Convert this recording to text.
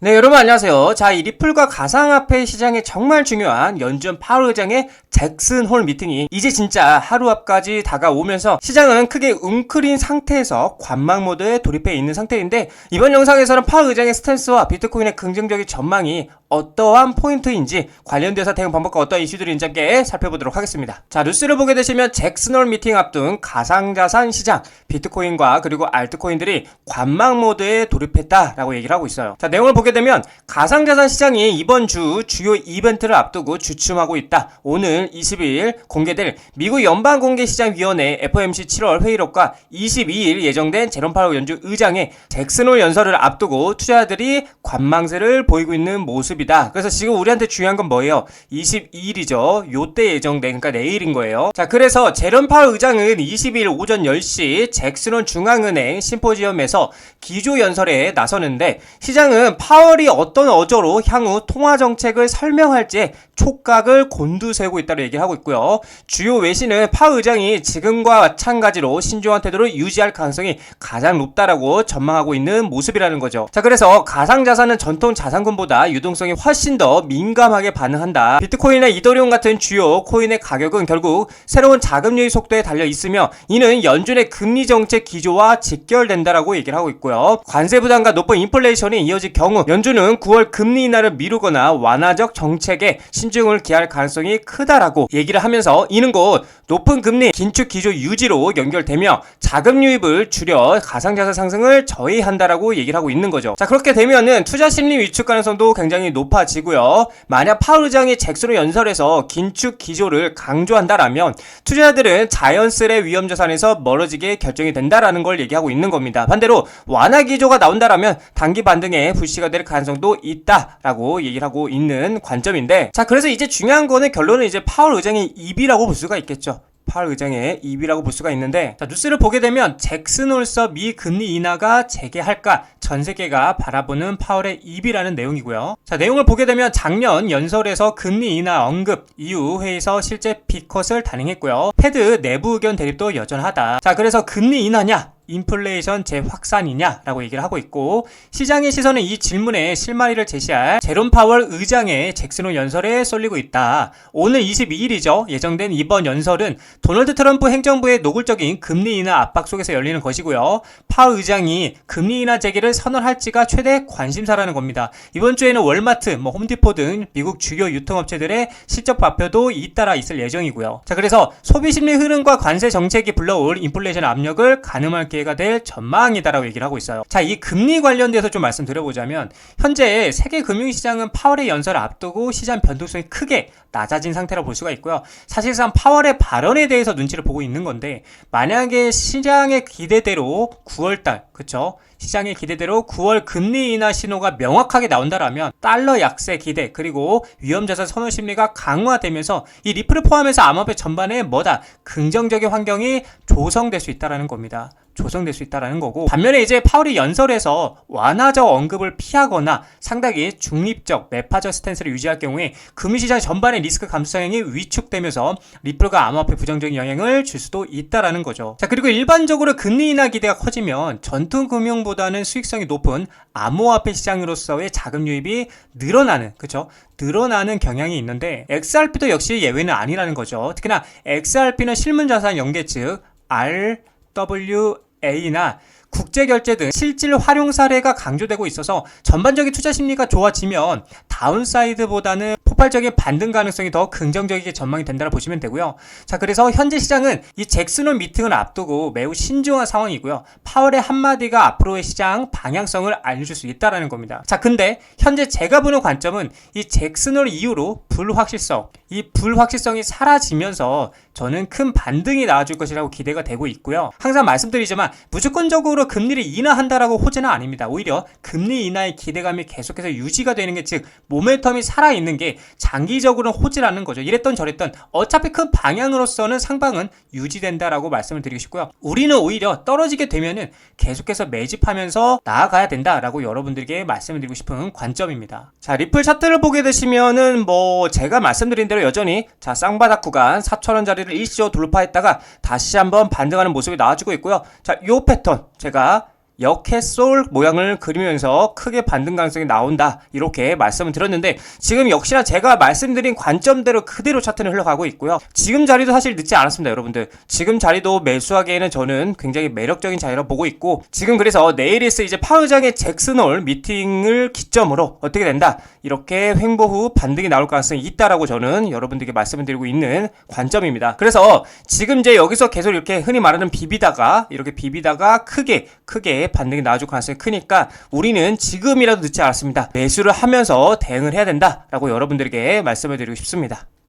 네, 여러분 안녕하세요. 자, 이 리플과 가상화폐 시장에 정말 중요한 연준 파월 의장의 잭슨 홀 미팅이 이제 진짜 하루 앞까지 다가오면서 시장은 크게 웅크린 상태에서 관망 모드에 돌입해 있는 상태인데, 이번 영상에서는 파월 의장의 스탠스와 비트코인의 긍정적인 전망이 어떠한 포인트인지, 관련돼서 대응 방법과 어떤 이슈들인지 함께 살펴보도록 하겠습니다. 자, 뉴스를 보게 되시면 잭슨 홀 미팅 앞둔 가상자산 시장, 비트코인과 그리고 알트코인들이 관망 모드에 돌입했다라고 얘기를 하고 있어요. 자, 내용을 보게 되면 가상자산 시장이 이번 주 주요 이벤트를 앞두고 주춤하고 있다. 오늘 22일 공개될 미국 연방공개시장위원회 FOMC 7월 회의록과 22일 예정된 제롬 파월 연준 의장의 잭슨 홀 연설을 앞두고 투자자들이 관망세를 보이고 있는 모습이다. 그래서 지금 우리한테 중요한 건 뭐예요? 22일이죠. 요때 예정된, 그러니까 내일인 거예요. 자, 그래서 제롬 파월 의장은 22일 오전 10시 잭슨 홀 중앙은행 심포지엄에서 기조 연설에 나서는데, 시장은 파월이 어떤 어조로 향후 통화 정책을 설명할지 촉각을 곤두세우고 있다고 얘기를 하고 있고요. 주요 외신은 파월 의장이 지금과 마찬가지로 신중한 태도를 유지할 가능성이 가장 높다라고 전망하고 있는 모습이라는 거죠. 자, 그래서 가상자산은 전통 자산군보다 유동성이 훨씬 더 민감하게 반응한다. 비트코인이나 이더리움 같은 주요 코인의 가격은 결국 새로운 자금 유입 속도에 달려 있으며, 이는 연준의 금리 정책 기조와 직결된다라고 얘기를 하고 있고요. 관세 부담과 높은 인플레이션이 이어질 경우 연준은 9월 금리 인하를 미루거나 완화적 정책에 신중을 기할 가능성이 크다라고 얘기를 하면서, 이는 곧 높은 금리 긴축 기조 유지로 연결되며 자금 유입을 줄여 가상자산 상승을 저해한다라고 얘기를 하고 있는 거죠. 자, 그렇게 되면은 투자 심리 위축 가능성도 굉장히 높아지고요. 만약 파월 의장이 잭슨 홀 연설에서 긴축 기조를 강조한다라면 투자자들은 자연스레 위험 자산에서 멀어지게 결정이 된다라는 걸 얘기하고 있는 겁니다. 반대로 완화 기조가 나온다라면 단기 반등에 불씨가 될 가능성도 있다라고 얘기를 하고 있는 관점인데, 자, 그래서 이제 중요한 거는 결론은 이제 파월 의장의 입이라고 볼 수가 있겠죠. 파월 의장의 입이라고 볼 수가 있는데, 자, 뉴스를 보게 되면 잭슨 홀서 미 금리 인하가 재개할까 전 세계가 바라보는 파월의 입이라는 내용이고요. 자, 내용을 보게 되면 작년 연설에서 금리 인하 언급 이후 회의에서 실제 B컷을 단행했고요. 패드 내부 의견 대립도 여전하다. 자, 그래서 금리 인하냐 인플레이션 재확산이냐라고 얘기를 하고 있고, 시장의 시선은 이 질문에 실마리를 제시할 제롬 파월 의장의 잭슨 홀 연설에 쏠리고 있다. 오늘 22일이죠. 예정된 이번 연설은 도널드 트럼프 행정부의 노골적인 금리 인하 압박 속에서 열리는 것이고요. 파월 의장이 금리 인하 재개를 선언할지가 최대 관심사라는 겁니다. 이번 주에는 월마트, 홈디포 등 미국 주요 유통업체들의 실적 발표도 잇따라 있을 예정이고요. 자, 그래서 소비 심리 흐름과 관세 정책이 불러올 인플레이션 압력을 가늠할 기회가 될 전망이다라고 얘기를 하고 있어요. 자, 이 금리 관련돼서 좀 말씀드려보자면, 현재 세계 금융시장은 파월의 연설을 앞두고 시장 변동성이 크게 낮아진 상태라고 볼 수가 있고요. 사실상 파월의 발언에 대해서 눈치를 보고 있는 건데, 만약에 시장의 기대대로 9월달, 그쵸? 시장의 기대대로 9월 금리 인하 신호가 명확하게 나온다라면 달러 약세 기대, 그리고 위험자산 선호 심리가 강화되면서 이 리플을 포함해서 암호화폐 전반에 긍정적인 환경이 조성될 수 있다는 겁니다. 조성될 수 있다는 거고, 반면에 이제 파월이 연설에서 완화적 언급을 피하거나 상당히 중립적 매파적 스탠스를 유지할 경우에 금융시장 전반의 리스크 감수성이 위축되면서 리플과 암호화폐 부정적인 영향을 줄 수도 있다는 거죠. 자, 그리고 일반적으로 금리 인하 기대가 커지면 전통 금융보다는 수익성이 높은 암호화폐 시장으로서의 자금 유입이 늘어나는, 그쵸? 늘어나는 경향이 있는데, XRP도 역시 예외는 아니라는 거죠. 특히나 XRP는 실문자산 연계, 즉 RWA나 국제결제 등 실질 활용 사례가 강조되고 있어서 전반적인 투자 심리가 좋아지면 다운사이드보다는 폭발적인 반등 가능성이 더 긍정적이게 전망이 된다고 보시면 되고요. 자, 그래서 현재 시장은 이 잭슨 홀 미팅을 앞두고 매우 신중한 상황이고요. 파월의 한마디가 앞으로의 시장 방향성을 알려줄 수 있다는 겁니다. 자, 근데 현재 제가 보는 관점은 이 잭슨 홀 이후로 이 불확실성이 사라지면서 저는 큰 반등이 나와줄 것이라고 기대가 되고 있고요. 항상 말씀드리지만 무조건적으로 금리를 인하한다라고 호재는 아닙니다. 오히려 금리 인하의 기대감이 계속해서 유지가 되는 게, 즉 모멘텀이 살아있는 게 장기적으로는 호재라는 거죠. 이랬던 저랬던 어차피 큰 방향으로서는 상방은 유지된다라고 말씀을 드리고 싶고요. 우리는 오히려 떨어지게 되면은 계속해서 매집하면서 나아가야 된다라고 여러분들에게 말씀을 드리고 싶은 관점입니다. 자, 리플 차트를 보게 되시면은 제가 말씀드린 대로 여전히 자, 쌍바닥 구간 4,000원짜리를 일시적으로 돌파했다가 다시 한번 반등하는 모습이 나와주고 있고요. 자, 요 패턴 제가 역해솔 모양을 그리면서 크게 반등 가능성이 나온다, 이렇게 말씀을 드렸는데 지금 역시나 제가 말씀드린 관점대로 그대로 차트는 흘러가고 있고요. 지금 자리도 사실 늦지 않았습니다. 여러분들, 지금 자리도 매수하기에는 저는 굉장히 매력적인 자리라고 보고 있고, 지금 그래서 내일 있을 이제 파월 의장의 잭슨홀 미팅을 기점으로 어떻게 된다, 이렇게 횡보 후 반등이 나올 가능성이 있다라고 저는 여러분들께 말씀을 드리고 있는 관점입니다. 그래서 지금 이제 여기서 계속 이렇게 흔히 말하는 비비다가 크게 반등이 나와줄 가능성이 크니까 우리는 지금이라도 늦지 않았습니다. 매수를 하면서 대응을 해야 된다라고 여러분들에게 말씀을 드리고 싶습니다.